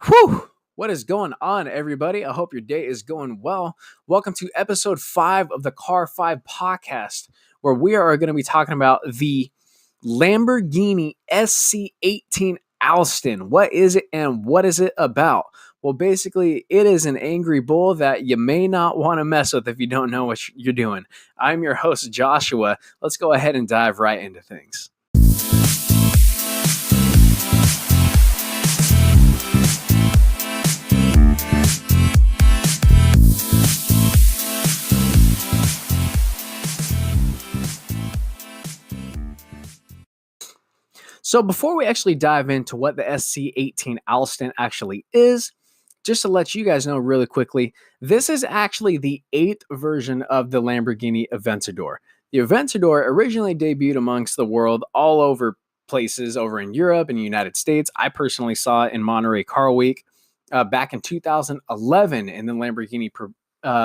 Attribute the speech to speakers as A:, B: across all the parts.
A: Whew! What is going on, everybody? I hope your day is going well. Welcome to episode 5 of the Car 5 podcast, where we are going to be talking about the Lamborghini SC18 Alston. What is it and what is it about? Well, basically, it is an angry bull that you may not want to mess with if you don't know what you're doing. I'm your host, Joshua. Let's go ahead and dive right into things. So before we actually dive into what the SC18 Alston actually is, just to let you guys know really quickly, this is actually the 8th version of the Lamborghini Aventador. The Aventador originally debuted amongst the world all over places over in Europe and the United States. I personally saw it in Monterey Car Week back in 2011, and then Lamborghini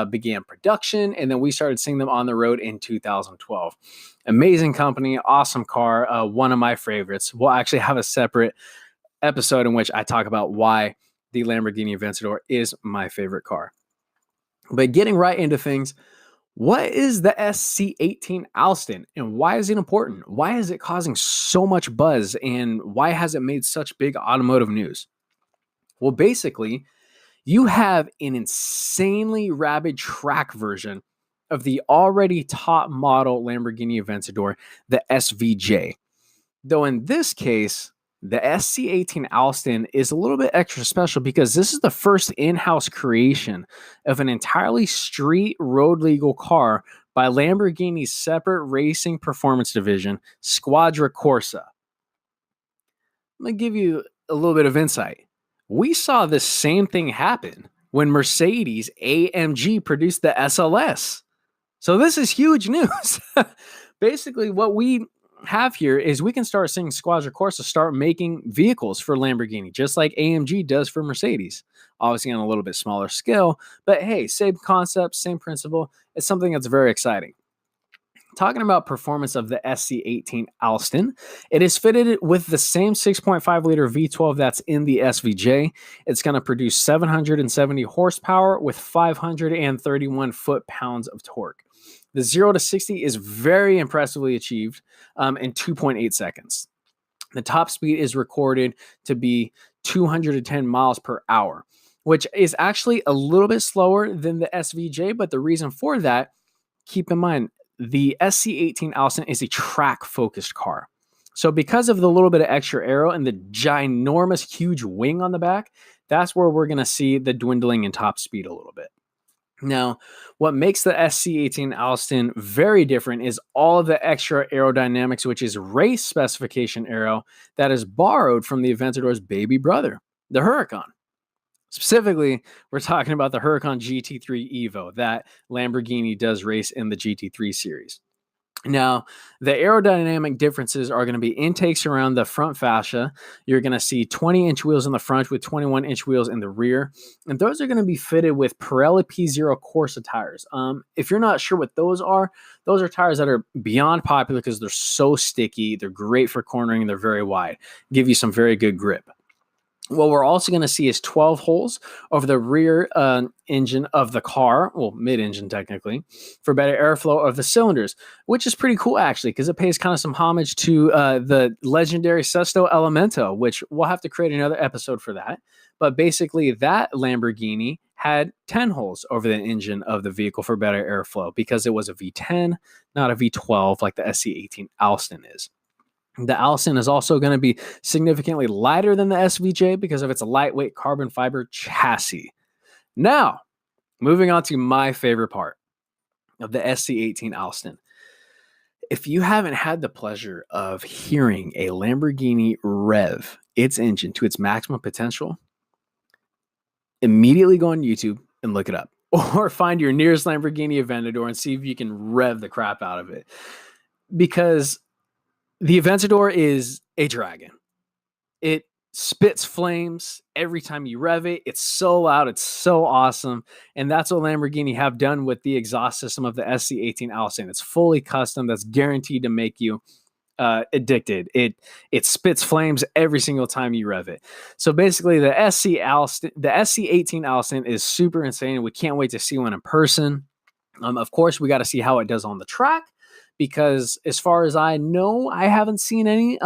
A: began production, and then we started seeing them on the road in 2012. Amazing company, awesome car, one of my favorites. We'll actually have a separate episode in which I talk about why the Lamborghini Aventador is my favorite car. But getting right into things, what is the SC18 Alston and why is it important? Why is it causing so much buzz and why has it made such big automotive news? Well, basically, you have an insanely rabid track version of the already top model Lamborghini Aventador, the SVJ. Though in this case, the SC18 Alston is a little bit extra special because this is the first in-house creation of an entirely street road legal car by Lamborghini's separate racing performance division, Squadra Corsa. I'm going to give you a little bit of insight. We saw the same thing happen when Mercedes AMG produced the SLS. So this is huge news. Basically, what we have here is we can start seeing Squadra Corsa start making vehicles for Lamborghini, just like AMG does for Mercedes. Obviously on a little bit smaller scale, but hey, same concept, same principle. It's something that's very exciting. Talking about performance of the SC18 Alston, it is fitted with the same 6.5 liter V12 that's in the SVJ. It's going to produce 770 horsepower with 531 foot-pounds of torque. The 0 to 60 is very impressively achieved in 2.8 seconds. The top speed is recorded to be 210 miles per hour, which is actually a little bit slower than the SVJ, but the reason for that, keep in mind, the SC18 Alston is a track-focused car. So because of the little bit of extra aero and the ginormous, huge wing on the back, that's where we're going to see the dwindling in top speed a little bit. Now, what makes the SC18 Alston very different is all of the extra aerodynamics, which is race specification aero that is borrowed from the Aventador's baby brother, the Huracan. Specifically, we're talking about the Huracan GT3 Evo that Lamborghini does race in the GT3 series. Now, the aerodynamic differences are going to be intakes around the front fascia. You're going to see 20-inch wheels in the front with 21-inch wheels in the rear. And those are going to be fitted with Pirelli P0 Corsa tires. If you're not sure what those are tires that are beyond popular because they're so sticky. They're great for cornering and they're very wide. Give you some very good grip. What we're also going to see is 12 holes over the rear engine of the car, well, mid-engine technically, for better airflow of the cylinders, which is pretty cool actually, because it pays kind of some homage to the legendary Sesto Elemento, which we'll have to create another episode for that. But basically, that Lamborghini had 10 holes over the engine of the vehicle for better airflow because it was a V10, not a V12 like the SC18 Alston is. The Alston is also going to be significantly lighter than the SVJ because of its lightweight carbon fiber chassis. Now, moving on to my favorite part of the SC18 Alston. If you haven't had the pleasure of hearing a Lamborghini rev its engine to its maximum potential, immediately go on YouTube and look it up. Or find your nearest Lamborghini Aventador and see if you can rev the crap out of it. Because the Aventador is a dragon. It spits flames every time you rev it. It's so loud. It's so awesome. And that's what Lamborghini have done with the exhaust system of the SC18 Alston. It's fully custom. That's guaranteed to make you addicted. It spits flames every single time you rev it. So basically, the SC18 Alston is super insane. We can't wait to see one in person. Of course, we got to see how it does on the track, because as far as I know, I haven't seen any.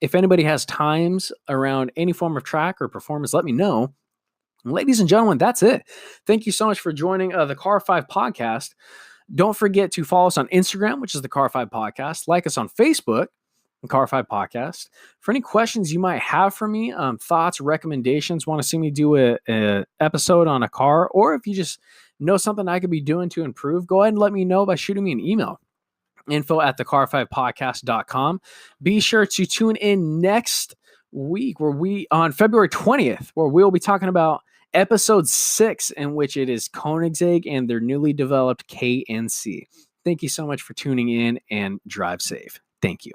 A: If anybody has times around any form of track or performance, let me know. Ladies and gentlemen, that's it. Thank you so much for joining the Car 5 podcast. Don't forget to follow us on Instagram, which is the Car 5 podcast. Like us on Facebook, the Car 5 podcast. For any questions you might have for me, thoughts, recommendations, want to see me do a episode on a car, or if you just know something I could be doing to improve, go ahead and let me know by shooting me an email. info@thecar5podcast.com. Be sure to tune in next week on February 20th, where we'll be talking about episode 6, in which it is Koenigsegg and their newly developed KNC. Thank you so much for tuning in, and drive safe. Thank you.